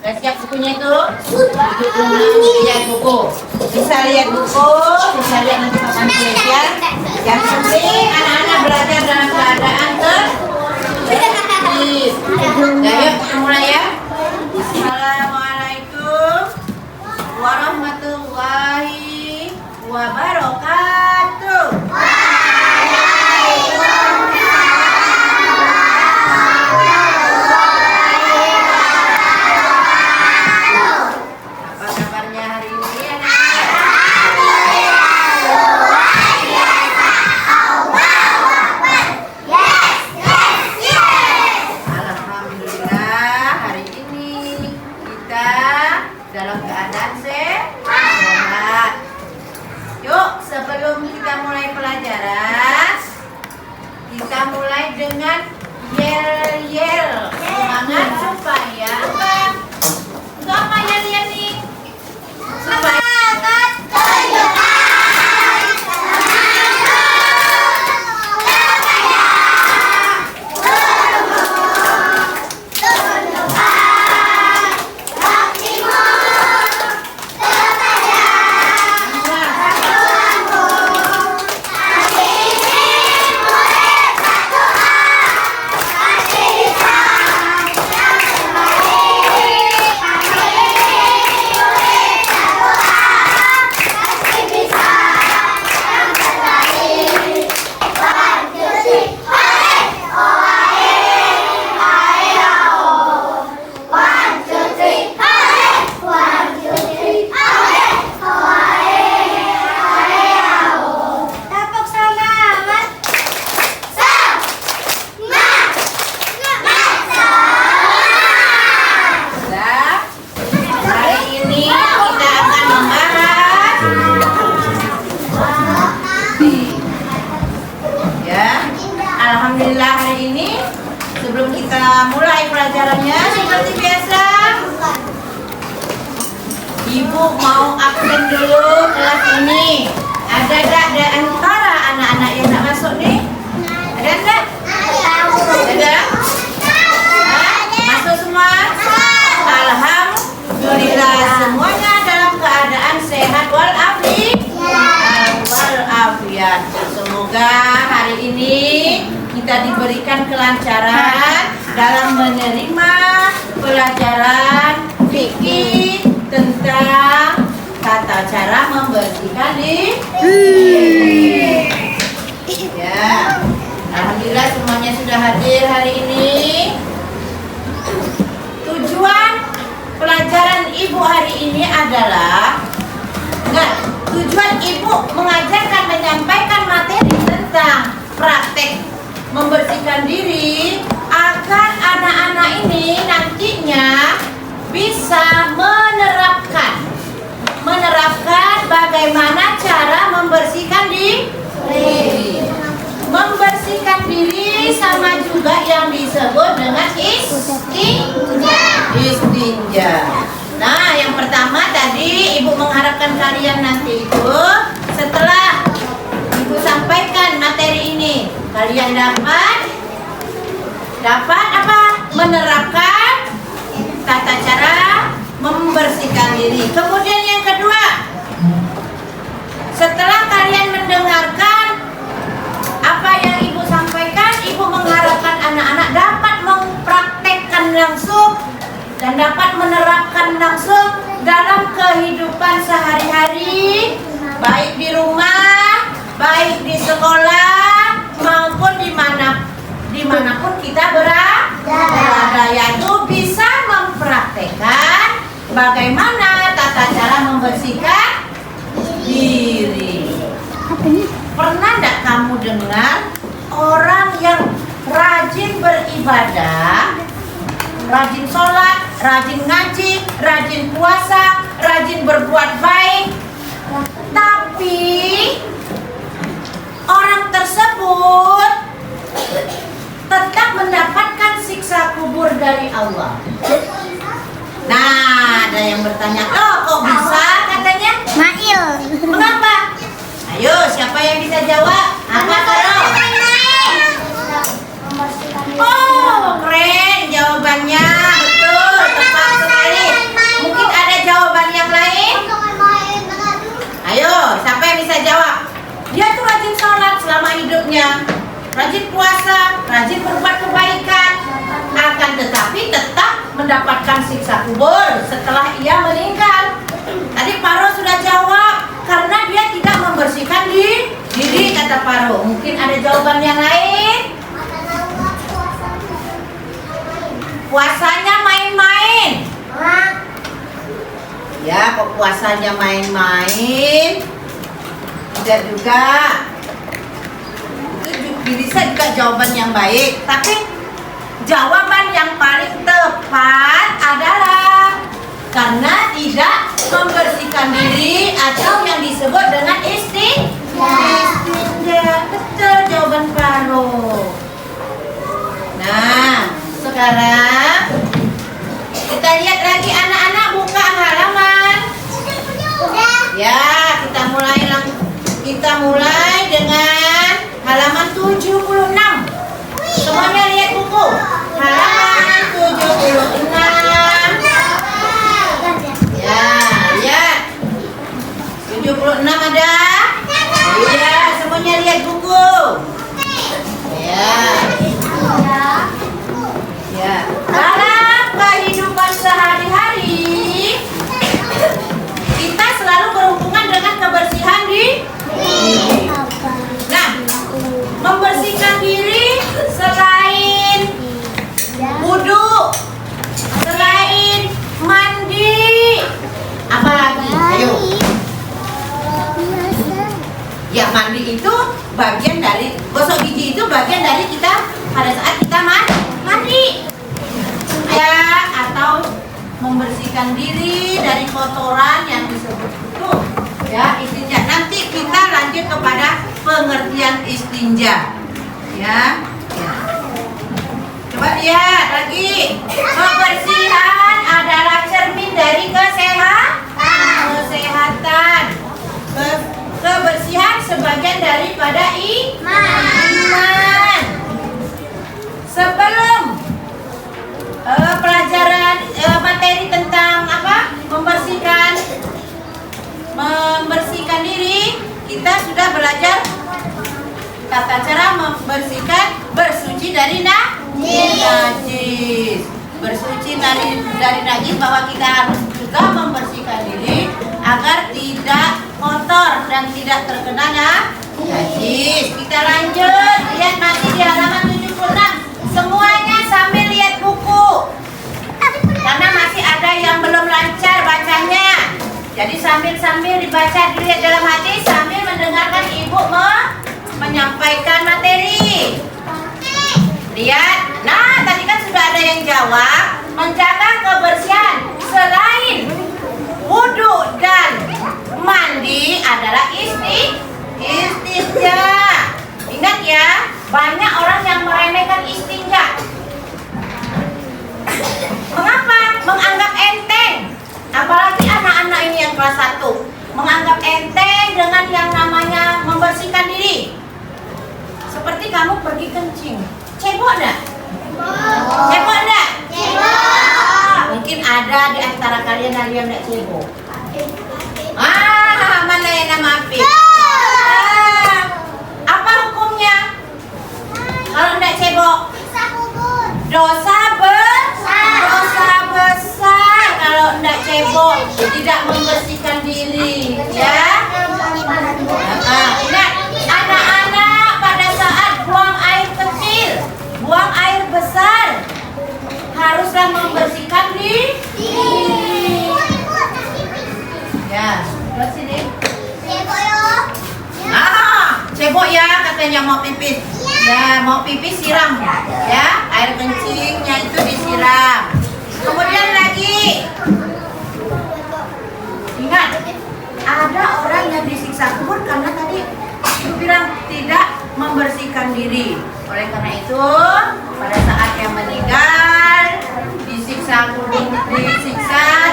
Udah siap bukunya itu? Duduk dulu, lihat buku. Bisa lihat buku, bisa lihat nanti papan ya. Yang penting anak-anak belajar dalam keadaan tertib. Ya, yuk kita mulai ya. Assalamualaikum warahmatullahi wabarakatuh. Dalam keadaan sehat. Yuk, sebelum kita mulai pelajaran, kita mulai dengan yel-yel. Semangat supaya apa? Untuk apa yel-yel nih? Supaya alhamdulillah hari ini sebelum kita mulai pelajarannya seperti biasa, Ibu mau absen dulu kelas ini. Ada enggak di antara anak-anak yang tak masuk nih? Ada enggak? Ada? Masuk semua? Alhamdulillah semuanya dalam keadaan sehat walafiat. Semoga hari ini kita diberikan kelancaran dalam menerima pelajaran fikih tentang tata cara membersihkan diri. Ya, alhamdulillah semuanya sudah hadir hari ini. Tujuan pelajaran Ibu hari ini adalah tujuan Ibu mengajarkan, menyampaikan materi tentang praktek membersihkan diri agar anak-anak ini nantinya bisa menerapkan bagaimana cara membersihkan diri. Membersihkan diri sama juga yang disebut dengan istinja. Nah, yang pertama tadi Ibu mengharapkan kalian nanti itu setelah Ibu sampaikan materi ini, kalian dapat apa? Menerapkan tata cara membersihkan diri. Kemudian yang kedua, setelah kalian mendengarkan apa yang Ibu sampaikan, Ibu mengharapkan anak-anak dapat mempraktekkan langsung dan dapat menerapkan langsung dalam kehidupan sehari-hari, baik di rumah, baik di sekolah, maupun dimanapun kita berada, yaitu bisa mempraktekkan bagaimana tata cara membersihkan diri. Pernah enggak kamu dengar orang yang rajin beribadah, rajin sholat, rajin ngaji, rajin puasa, rajin berbuat baik, tapi orang tersebut tetap mendapatkan siksa kubur dari Allah? Nah, ada yang bertanya, kok bisa katanya? Mail. Mengapa? Ayo, siapa yang bisa jawab? Apa kalau? Oh, keren jawabannya. Betul, tepat sekali. siksa kubur setelah ia meninggal? Tadi Paro sudah jawab, karena dia tidak membersihkan diri, kata Paro. Mungkin ada jawaban yang lain? Puasanya main-main. Ya, kok puasanya main-main? Tidak juga. Itu bisa juga jawaban yang baik, tapi jawaban yang paling tepat adalah karena tidak membersihkan diri atau yang disebut dengan istinja. Betul jawaban Paro. Nah, sekarang kita lihat lagi anak-anak buka halaman. Ya, kita mulai dengan halaman 76. Semuanya lihat buku. Halaman 76. Ya, lihat. 76 ada? Iya, semuanya lihat buku. Ya. Ya. Dalam kehidupan sehari-hari, kita selalu berhubungan dengan kebersihan diri. Nah, membersihkan diri selain wudhu, selain mandi, apa lagi? Ayo. Ya, mandi itu bagian dari, gosok gigi itu bagian dari kita pada saat kita mandi. Ya, atau membersihkan diri dari kotoran yang disebut itu. Ya, istinja. Nanti kita lanjut kepada pengertian istinja. Ya. Coba lihat lagi. Kebersihan adalah cermin dari kesehatan. Kebersihan sebagian daripada iman. Sebelum pelajaran materi tentang apa? Membersihkan diri, kita sudah belajar tata cara membersihkan, bersuci dari najis. Bersuci dari najis, bahwa kita harus juga membersihkan diri agar tidak kotor dan tidak terkena najis. Kita lanjut, lihat masih di halaman 76. Semuanya sambil lihat buku, karena masih ada yang belum lancar bacanya. Jadi sambil dibaca, dilihat dalam hati sambil mendengarkan ibu menyampaikan materi. Lihat, nah tadi kan sudah ada yang jawab. Menjaga kebersihan selain wudhu dan mandi adalah istinja. Ingat ya, banyak orang yang meremehkan istinja. Mengapa? Menganggap enteng. Apalagi anak-anak ini yang kelas 1 menganggap enteng dengan yang namanya membersihkan diri. Seperti kamu pergi kencing, cebok enggak? Cebok enggak? Mungkin ada di antara kalian yang enggak cebok. Mana yang nama api? Apa hukumnya? Kalau enggak cebok? Dosa besar kalau enggak cebok, tidak membersihkan diri, ya. Ingat, anak-anak pada saat buang air kecil, buang air besar, haruslah membersihkan diri. Ya, terus sini. Cebok ya, katanya mau pipis. Ya, mau pipis siram, ya. Air kencingnya itu disiram. Kemudian lagi, ingat, ada orang yang disiksa kubur karena tadi bilang tidak membersihkan diri. Oleh karena itu, pada saat yang meninggal disiksa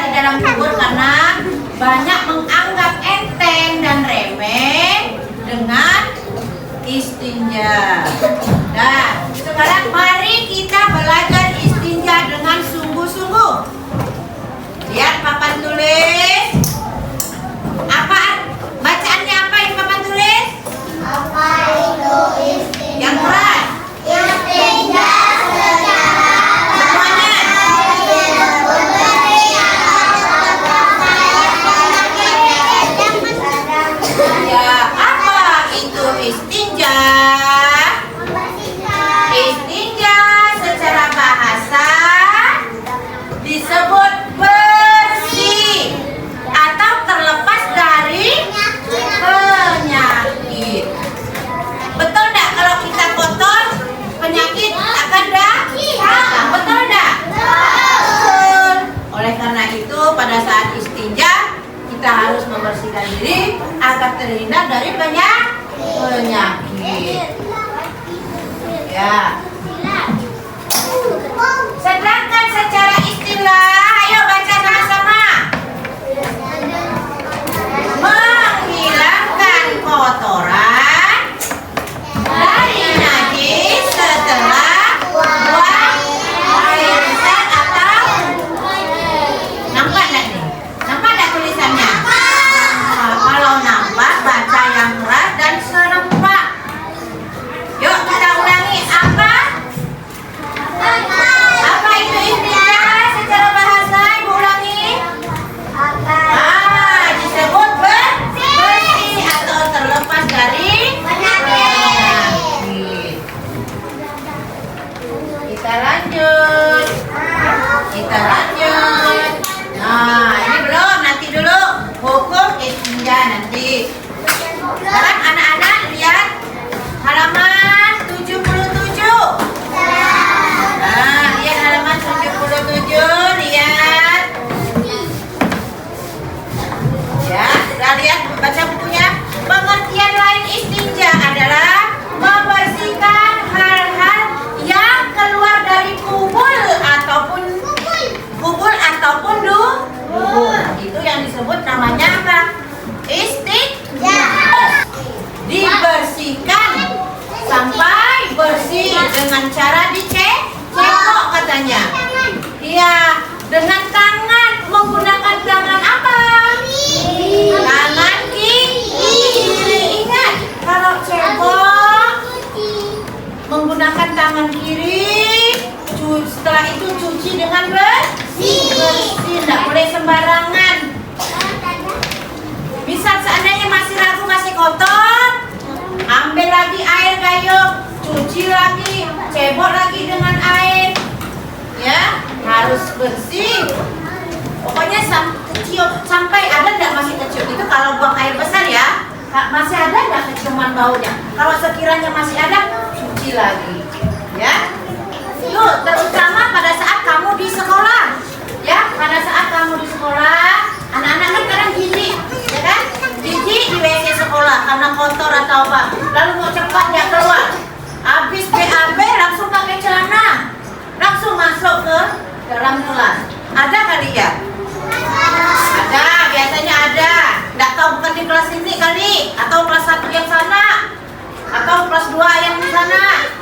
di dalam kubur karena banyak menganggap enteng dan remeh dengan istinja. Nah, sekarang mari kita belajar istinja dengan sungguh-sungguh. Lihat papan tulis. Apa bacaannya? Apa ini papan tulis? Apa itu istinja? Yang keras. Istinja secara semuanya. itu pada saat istinja kita harus membersihkan diri agar terhindar dari penyakit. Ya. Sedangkan secara istilah, ayo baca sama-sama. Menghilangkan kotoran dari najis setelah buang air besar atau nampak nggak nih? Nampak nggak tulisannya? Nah, kalau nampak baca yang keras dan serempak. Yuk kita ulangi apa? Apa itu istinja secara bahasa? Ibu ulangi. Disebut bersih atau terlepas dari penyakit. Kita lanjut. Nah, ini belum, nanti dulu hukum istinja nanti. Sekarang anak-anak lihat halaman 77. Nah, lihat halaman 77, lihat. Ya, sudah lihat baca bukunya. Pengertian lain istinja adalah membersihkan hal-hal yang keluar dari kubul ataupun dubur. Itu yang disebut namanya apa? Istinja. Dibersihkan sampai bersih dengan cara dicekok katanya. Iya, dengan tangan, menggunakan tangan apa? Tangan kiri. Ingat, kalau cebok menggunakan tangan kiri, setelah itu cuci dengan bersih, tidak boleh sembarangan. Misal seandainya masih ragu, masih kotor, ambil lagi air gayung, cuci lagi, cebok lagi dengan air. Ya, harus bersih. Pokoknya sampai ada enggak masih kecium itu kalau buang air besar ya. Masih ada enggak keciuman baunya? Kalau sekiranya masih ada, cuci lagi. Ya. Itu terutama pada saat kamu di sekolah. Ya, pada saat kamu di sekolah, anak-anak kan kadang jijik, ya kan? Jijik di WC sekolah karena kotor atau apa. Lalu mau cepat dia keluar. Habis BAB langsung pakai celana. Langsung masuk ke dalam kelas. Ada kali ya? Ada, biasanya ada. Nggak tahu bukan di kelas ini kali, atau kelas 1 yang sana, atau kelas 2 yang di sana.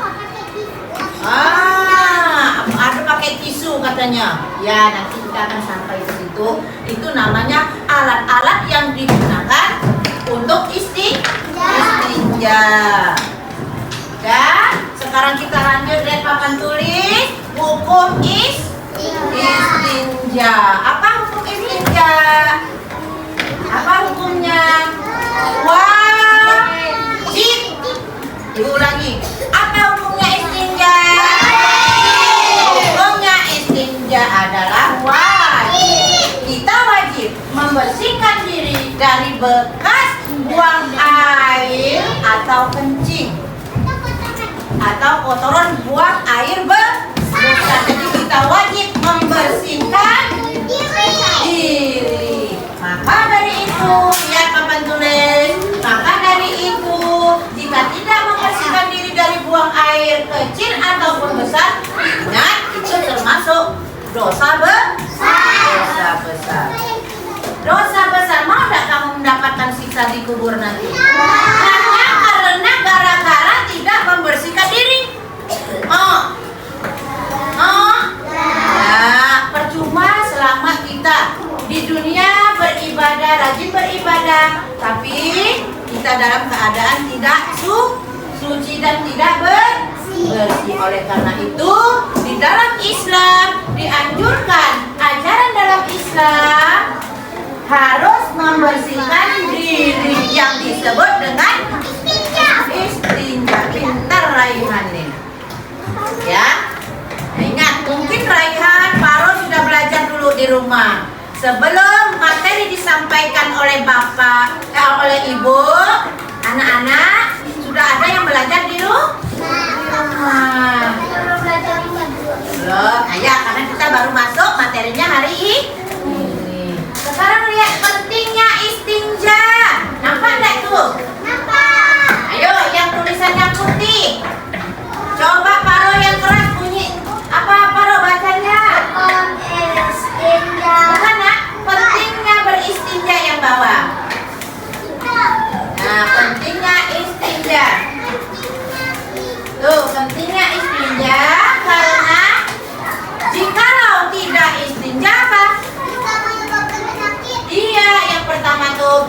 Ada pakai tisu katanya. Ya, nanti kita akan sampai ke situ. Itu namanya alat-alat yang digunakan untuk istinja. Dan sekarang kita lanjut lihat papan tulis hukum istinja. Apa hukum istinja? Apa hukumnya? Wajib. Ibu ulangi. Apa hukumnya istinja? Hukumnya istinja adalah wajib. Kita wajib membersihkan diri dari bekas buang air atau kencing atau kotoran buang air besar. Jadi kita wajib membersihkan diri. Maka dari itu, lihat papan tulis. Maka dari itu, jika tidak membersihkan diri dari buang air kecil ataupun besar, ingat itu termasuk dosa besar. Dosa besar. Mau tidak kamu mendapatkan siksa di kubur nanti? Hanya karena gara-gara tidak membersihkan diri. Nah, percuma selama kita di dunia beribadah, rajin beribadah, tapi kita dalam keadaan tidak suci dan tidak bersih. Oleh karena itu, di dalam Islam dianjurkan, ajaran dalam Islam harus membersihkan diri yang disebut dengan istinja. Pintar Raihan nih. Ya. Ingat, mungkin Raihan, Faro sudah belajar dulu di rumah. Sebelum materi disampaikan oleh bapak, oleh ibu, anak-anak sudah ada yang belajar di rumah. Belum, ya karena kita baru masuk materinya hari ini.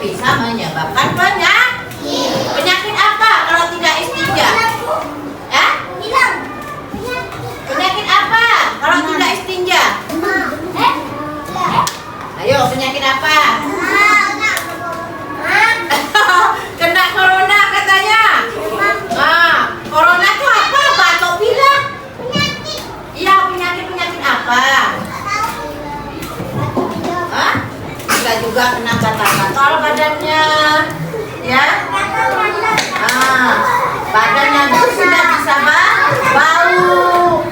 bisa menyebabkan penyakit apa kalau tidak istinja? Ya? Penyakit apa kalau tidak istinja? Ayo, penyakit apa? Kena corona katanya. Corona itu apa? Batuk pilek. Iya, penyakit apa? Kita juga kena gatal-gatal badannya, ya. Badannya itu sudah bisa bau.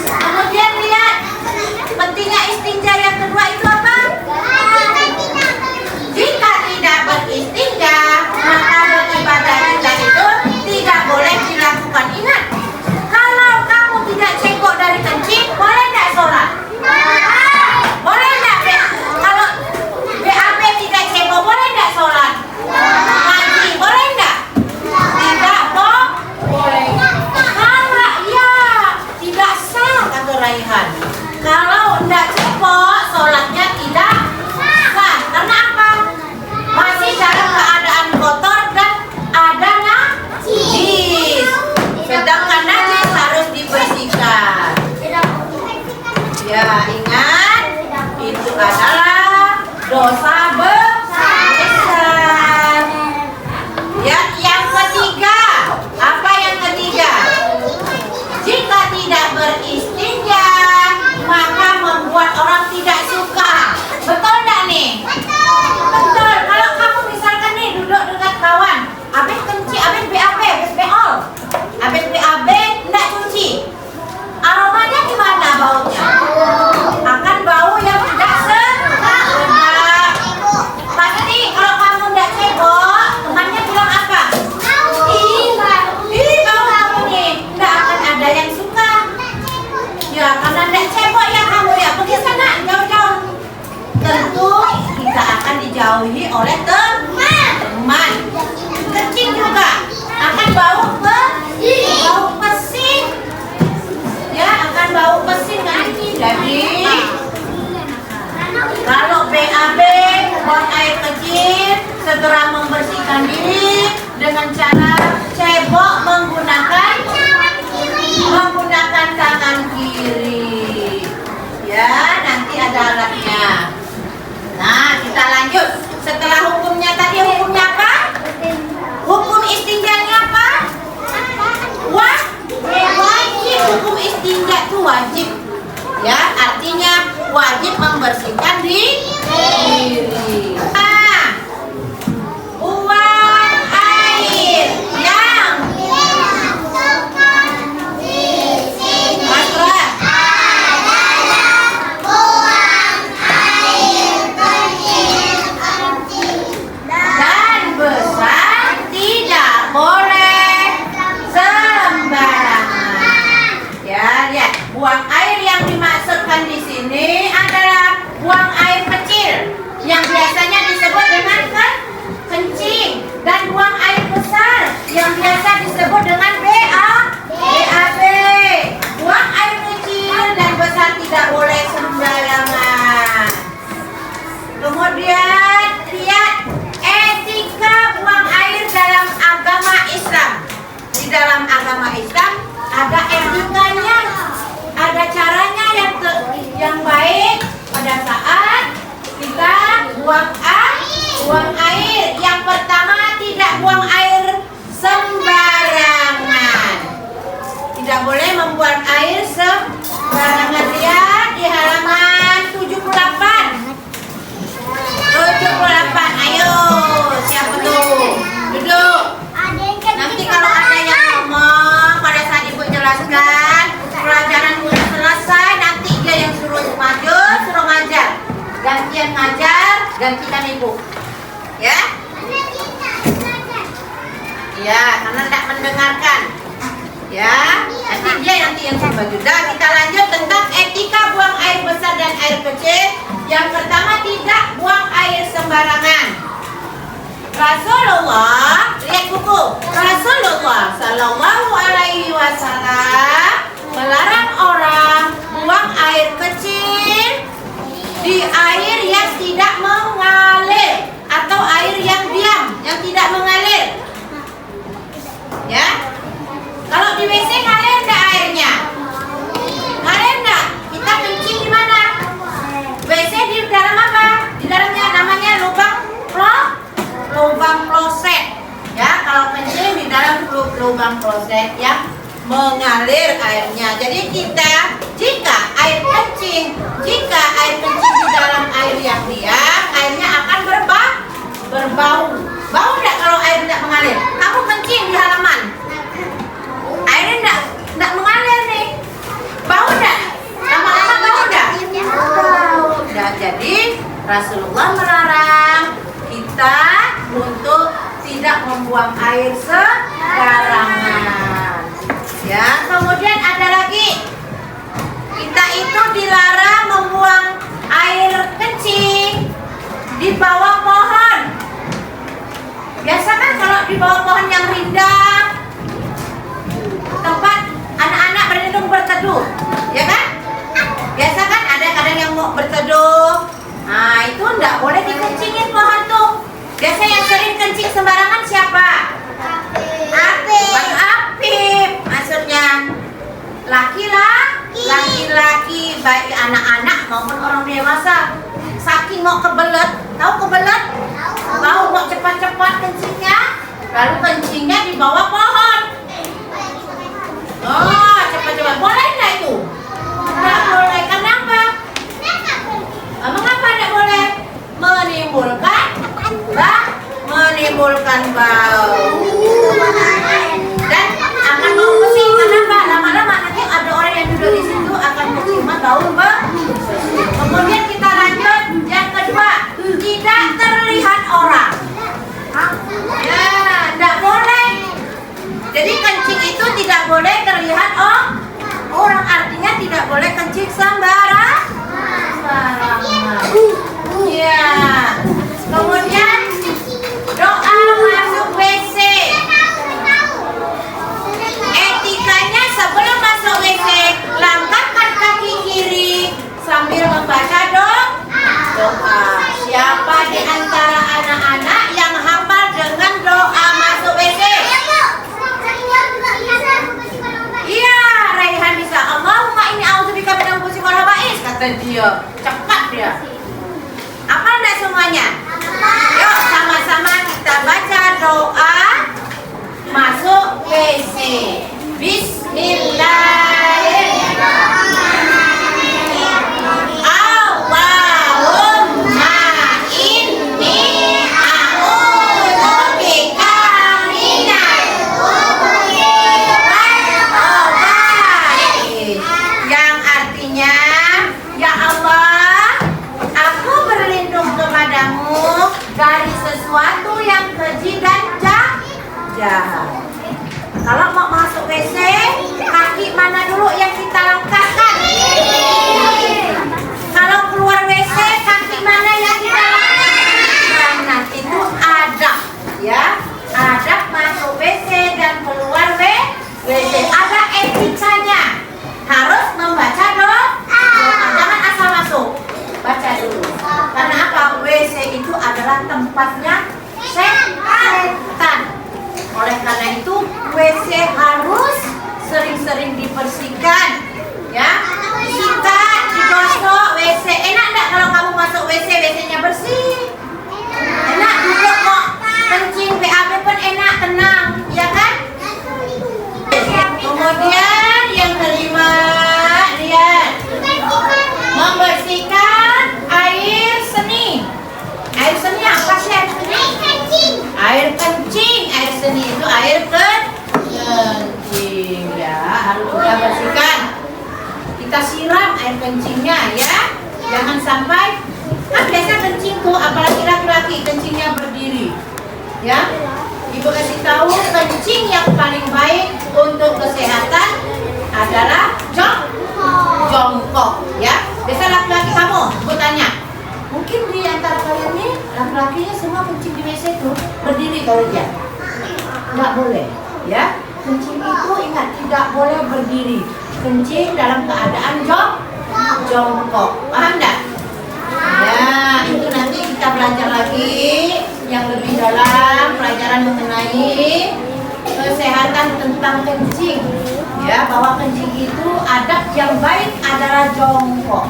Kemudian lihat pentingnya istinja yang kedua itu apa? Jika tidak beristinja, maka beribadah kita itu tidak boleh dilakukan. Ingat, kalau kamu tidak cebok dari kencing, boleh tidak sholat? Boleh tidak? Kalau BAB tidak cebok, boleh tidak sholat? Ngaji, boleh tidak? Tidak boleh. Kalau ya tidak sah, kata Raihan. Kalau tidak cebok, sholatnya tidak sah. Karena apa? Masih dalam keadaan kotor dan ada najis. Sedangkan najis harus dibersihkan. Ya, ingat, itu adalah dosa besar. Ya, yang ketiga. Apa yang ketiga? Jika tidak beristinja, maka membuat orang tidak suka. Betul enggak nih? Betul. Kalau kamu misalkan nih duduk dengan kawan, habis kencing, habis BAB, habis beol, habis BAB enggak cuci, aromanya gimana baunya? Akan bau yang tidak sedap. Pasti kalau kamu enggak cebok, temannya bilang apa? Ih, bau kamu nih, enggak akan ada yang suka. Ya, karena enggak cebok ya kamu ya, pergi sana jauh-jauh. Tentu kita akan dijauhi oleh teman. Kencing juga akan bau pesing. Ya, akan bau pesing nanti. Jadi kalau BAB, buang air kecil, segera membersihkan diri dengan cara cebok menggunakan tangan kiri. Ya, nanti ada alatnya. Nah, kita lanjut. Setelah hukumnya tadi, hukumnya apa? Hukum istinjanya apa? Wajib. Hukum istinja itu wajib. Ya, artinya wajib membersihkan diri. Buang air yang dan besar tidak boleh sembarangan. Ya, lihat, buang air yang dimaksudkan di sini adalah buang air kecil yang biasanya disebut dengan kencing, dan buang air besar yang biasa disebut dengan BAB. Buang air kecil dan besar tidak boleh sembarangan. Kemudian lihat etika buang air dalam agama Islam. Di dalam agama Islam ada etikanya, ada caranya yang baik pada saat kita buang air. Yang pertama, tidak buang air sembarangan. Tidak boleh membuang air sembarangan. Lihat di halaman 78. Ayo, siapa tuh? Duduk. Nanti kalau ada yang ngomong pada saat ibu jelaskan, pelajaran udah selesai, nanti dia yang suruh maju, suruh ngajar. Gantian ngajar, gantikan ibu. Ya? Iya, karena tidak mendengarkan. Ya, nanti dia yang suruh maju. Nah, kita lanjut tentang etika buang air besar dan air kecil. Yang pertama, tidak buang air sembarangan. Rasulullah, lihat buku. Rasulullah Sallallahu Alaihi Wasallam melarang orang buang air kecil di air yang tidak mengalir lubang kloset yang mengalir airnya. Jadi jika air kencing di dalam air yang diam, airnya akan berbau. Bau enggak kalau air tidak mengalir? Kamu kencing di halaman, airnya enggak mengalir nih. Bau enggak? Lama-lama bau enggak? Nah, jadi Rasulullah melarang kita untuk tidak membuang air sembarangan. Ya, kemudian ada lagi, kita itu dilarang membuang air kencing di bawah pohon. Biasa kan kalau di bawah pohon yang rindang, tempat anak-anak berteduh, ya kan? Biasa kan ada kadang yang mau berteduh. Nah, itu enggak boleh dikencingin pohon tuh. Biasa yang sering kencing sembarangan siapa? Bang Apip. Maksudnya laki-laki, baik anak-anak maupun orang dewasa. Saking mau kebelet, tahu kebelet? Mau cepat-cepat kencingnya, lalu kencingnya di bawah pohon. Oh, cepat-cepat. Boleh nggak itu? Nggak boleh. Kenapa? Mengapa tidak boleh? Menimbulkan bau dan akan bau pusing. Kenapa? Lama-lama nanti ada orang yang duduk di situ akan mencium bau. Kemudian kita lanjut yang kedua, tidak terlihat orang. Ya, tidak boleh. Jadi kencing itu tidak boleh terlihat orang, artinya tidak boleh kencing sembarangan. Ya. Kemudian doa masuk WC. Etikanya sebelum masuk WC, langkahkan kaki kiri sambil membaca doa. Siapa di antara anak-anak yang hafal dengan doa masuk WC? Iya, Raihan bisa. Allahumma inni a'udzubika minal khubuthi wal khaba'is, kata dia. Cepat dia. Apa enggak semuanya? Yuk sama-sama kita baca doa masuk WC. Bismillahirrahmanirrahim. Allahumma inni a'udzubika minal khubuthi wal khaba'is. Yang artinya, ya Allah, aku berlindung kepadamu dari sesuatu yang keji dan jahat. Kalau mau masuk WC, kaki mana dulu yang kita langkahkan? Kalau keluar WC, kaki mana yang kita langkahkan? Nah, itu adab, ya. Adab masuk WC dan keluar WC. Ada etikanya. Harus membaca doa. Jangan asal masuk. Baca dulu. Karena apa? WC itu adalah tempatnya setan. Oleh karena itu WC harus sering-sering dibersihkan, ya. Disikat, digosok WC. Enak enggak kalau kamu masuk WC-nya bersih? Enak duduk kok. Kencing BAB pun enak, tenang, ya kan? Kemudian yang kelima, lihat. Membersihkan air seni. Air seni apa sih? Air kencing. Air seni itu air kencing, ya, harus kita bersihkan. Kita siram air kencingnya, ya. Jangan sampai, kan biasa kencing tuh, apalagi laki-laki kencingnya berdiri, ya. Ibu kasih tahu, kencing yang paling baik untuk kesehatan adalah jongkok, ya. Biasa laki-laki kamu, ibu tanya, mungkin di antara kalian nih laki-lakinya semua kencing di WC itu berdiri kalau dia, nggak boleh, ya. Kencing itu ingat tidak boleh berdiri, kencing dalam keadaan jongkok, paham nggak? Ya, itu nanti kita belajar lagi yang lebih dalam pelajaran mengenai kesehatan tentang kencing, ya, bahwa kencing itu adab yang baik adalah jongkok.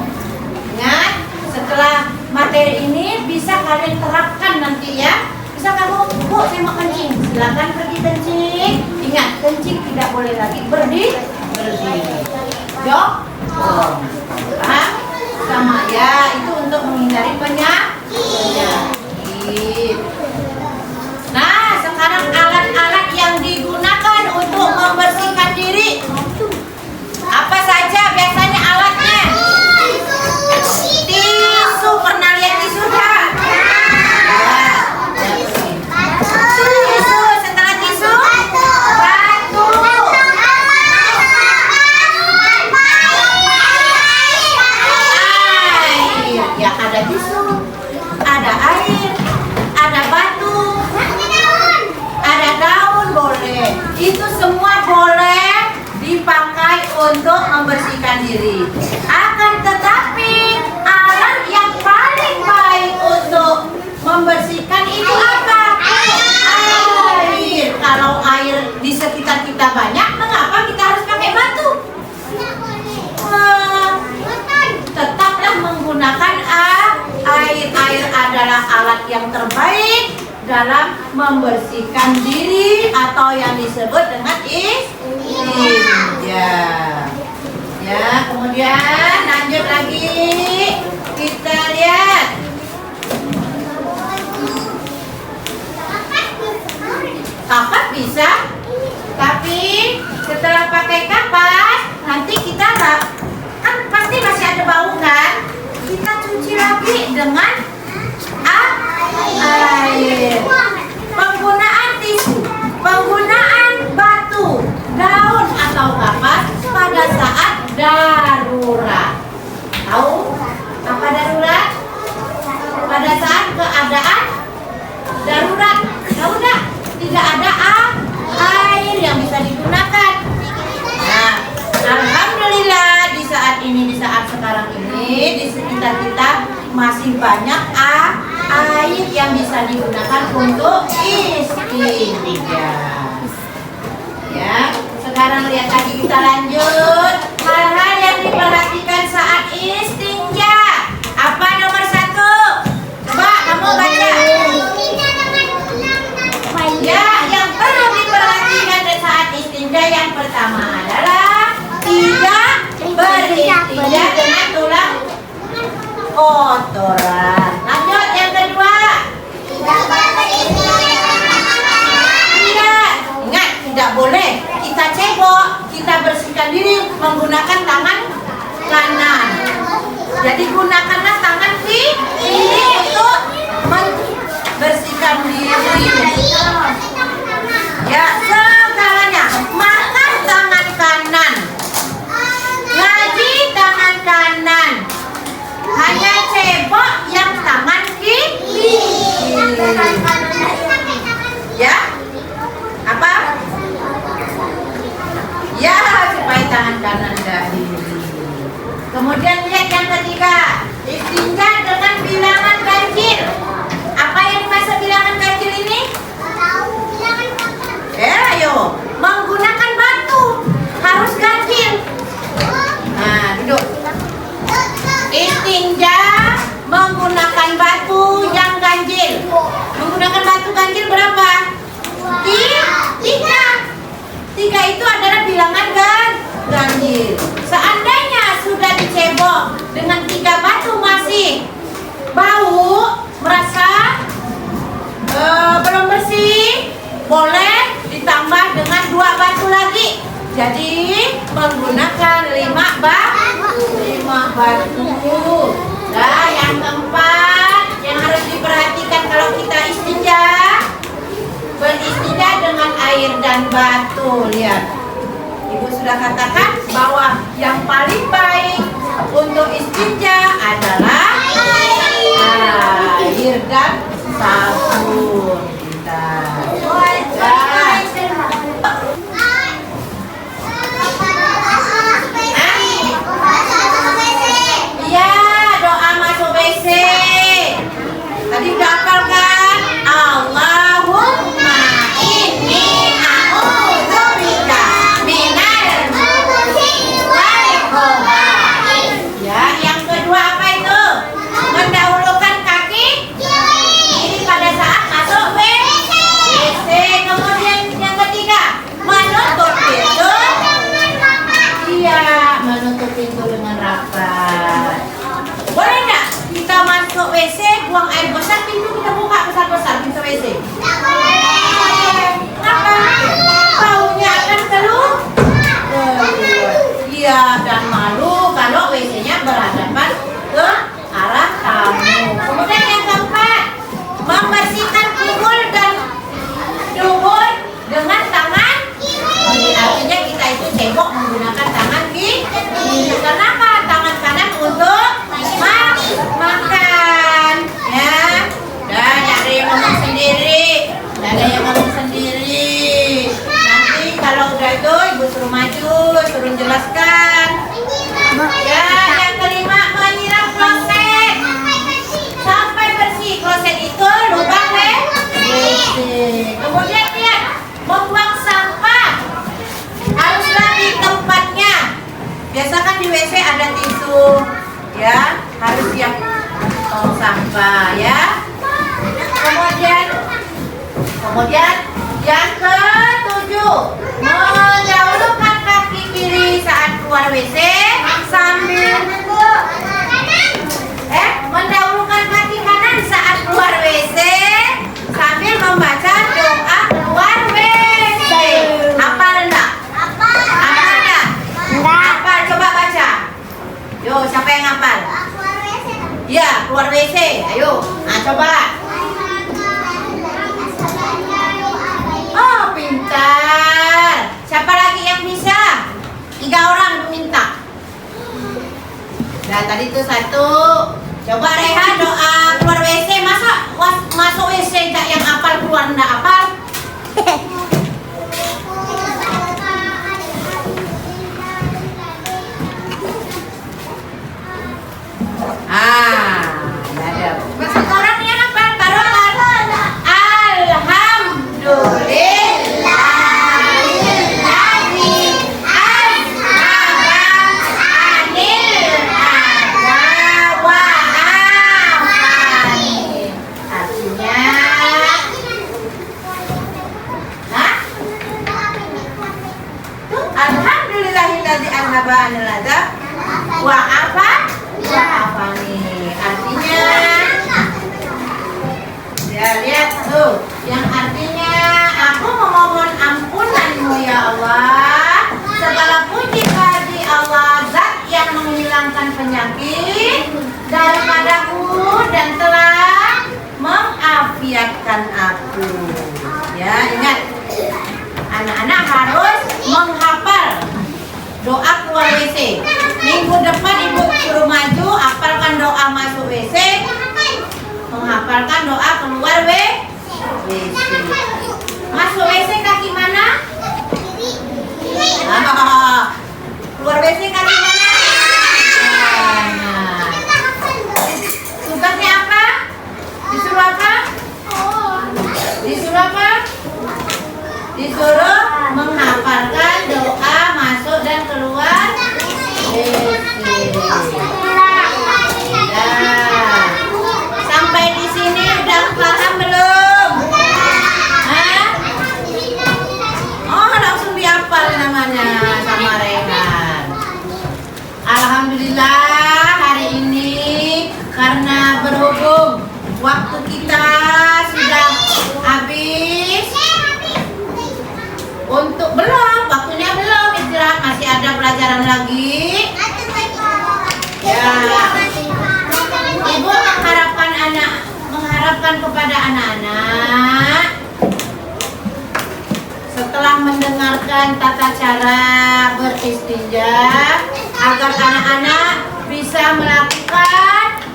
Ingat, setelah materi ini bisa kalian terapkan nanti, ya. Bisa kamu, Bu, saya mau kencing, silakan pergi kencing Ingat, kencing tidak boleh lagi berdiri. Jok. Paham? Sama ya, itu untuk menghindari penyakit. Nah, sekarang alat-alat yang digunakan untuk membersihkan diri. Apa saja biasanya alatnya? Tisu, pernah lihat tisu nggak? Tisu, setelah tisu, batu. Air, ya ada tisu, ada air, ada batu, ada daun boleh. Itu semua boleh dipakai untuk membersihkan diri. Akan tetapi alat yang paling baik untuk membersihkan itu apa? Air. Kalau air di sekitar kita banyak, mengapa kita harus pakai batu? Tetaplah menggunakan air. Air adalah alat yang terbaik dalam membersihkan diri atau yang disebut dengan istinja. Ya, kemudian lanjut lagi kita lihat. Kapas bisa, tapi setelah pakai kapas nanti kita kan pasti masih ada bau kan? Kita cuci lagi dengan air. Penggunaan tisu, penggunaan batu, daun atau kapas pada saat darurat. Tahu apa darurat? Pada saat keadaan darurat. Tahu nggak? Tidak ada air yang bisa digunakan. Nah, alhamdulillah di saat ini, di saat sekarang ini di sekitar kita masih banyak air yang bisa digunakan untuk istinja. Ya, sekarang lihat lagi, kita lanjut. Hal-hal yang diperhatikan saat istinja. Apa nomor 1? Coba kamu baca. Ya, yang perlu diperhatikan saat istinja yang pertama adalah tidak beristinja dengan tulang kotoran. Lanjut yang kedua. Tidak, ingat tidak boleh kita cebok, kita bersihkan diri menggunakan tangan kanan. Jadi gunakanlah tangan kiri untuk membersihkan diri. Ya, segalanya. Makan tangan kanan, ngaji tangan kanan, hanya cebok yang tangan kiri. Ya, apa? Ya, supaya tangan kanan enggak diri. Kemudian lihat yang ketiga, istinja dengan bilangan ganjil. Apa yang dimaksud bilangan ganjil ini? Ayo, menggunakan batu harus ganjil. Nah, duduk. Istinja menggunakan batu yang ganjil. Menggunakan batu ganjil berapa? 3. 3 itu adalah bilangan ganjil. Seandainya sudah dicebok dengan 3 batu masih bau, merasa belum bersih, boleh ditambah dengan 2 batu lagi. Jadi menggunakan 5 batu. Nah, yang keempat yang harus diperhatikan kalau kita istinja, beristinja dengan air dan batu. Lihat, Ibu sudah katakan bahwa yang paling baik untuk istinja adalah air dan sabun. Iya, doa masuk WC. Tadi udah hafal kan? Allahumma inni a'udzubika minal khubuthi wal khaba'ith. Ya, yang kedua apa itu? Mendahulukan WC, buang air besar, pintu kita buka besar-besar pintu WC. Kenapa? Baunya akan keluar. Iya, dan malu kalau WC-nya berhadapan ke arah tamu. Kemudian yang keempat, membersihkan kubur dan dubur dengan tangan kiri. Artinya kita itu cebok menggunakan tangan kiri. Kenapa? Tangan kanan untuk makan, ya. Dan ada yang ngomong sendiri, ada yang ngomong sendiri. Nanti kalau udah itu ibu suruh maju, suruh jelaskan. Ya, yang kelima menyiram kloset sampai bersih. Kloset itu lubang WC. Kemudian lihat, membuang sampah haruslah di tempatnya. Biasa kan di WC ada tisu, ya, harus siap tong sampah, ya. Kemudian yang ketujuh, mendahulukan kaki kiri saat keluar WC sambil mendahulukan kaki kanan saat keluar WC sambil membaca doa keluar WC. Hafal enggak? Hafal enggak? Hafal, coba baca. Yo, siapa yang hafal? Iya, keluar WC. Ayo, nah coba. Oh, pintar. Siapa lagi yang bisa? 3 orang minta. Nah, tadi itu 1. Coba Rehan doa keluar WC. Masa masuk WC enggak yang hafal, keluar enggak hafal? Ada. Sekarang yang hafal taruhkan. Alhamdulillahilladzi anhaba anil adab wa afani. Artinya, ya lihat tuh, yang artinya aku memohon ampunanmu ya Allah. Segala puji bagi Allah, Zat yang menghilangkan penyakit daripadaku dan telah mengafiatkan aku. Ya, ingat, anak-anak harus menghafal doa keluar WC. Minggu depan ibu suruh maju, hafalkan doa masuk WC, menghafalkan doa keluar WC. Masuk WC kaki mana? Keluar WC kaki mana? Tugasnya apa? Disuruh apa? Disuruh apa? Disuruh menghafalkan doa masuk dan keluar WC. Nah, sampai di sini udah paham belum? Hah? Oh, langsung dihafal namanya sama Rehan. Alhamdulillah hari ini karena berhubung waktu kita sudah habis. Untuk waktunya belum istirahat, masih ada pelajaran lagi. Ya, ibu mengharapkan kepada anak-anak setelah mendengarkan tata cara beristinja agar anak-anak bisa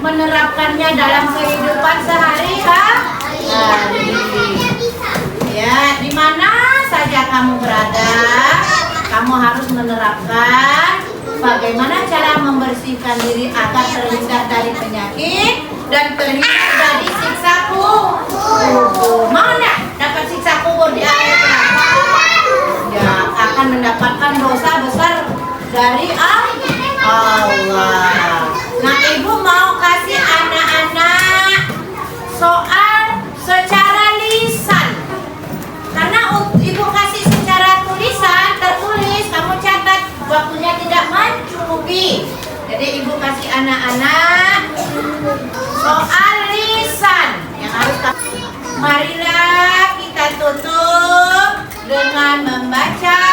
menerapkannya dalam kehidupan sehari-hari. Ya, di mana saja kamu berada, kamu harus menerapkan bagaimana cara membersihkan diri agar terhindar dari penyakit dan terhindar dari siksa kubur. Mau enggak dapat siksa kubur di akhirat? Ya, akan mendapatkan dosa besar dari Allah. Nah, ibu mau kasih anak-anak soal secara lisan. Karena ibu kasih secara tulisan, tertulis, kamu catat, waktunya tidak mencukupi. Jadi ibu kasih anak-anak soal Marilah kita tutup dengan membaca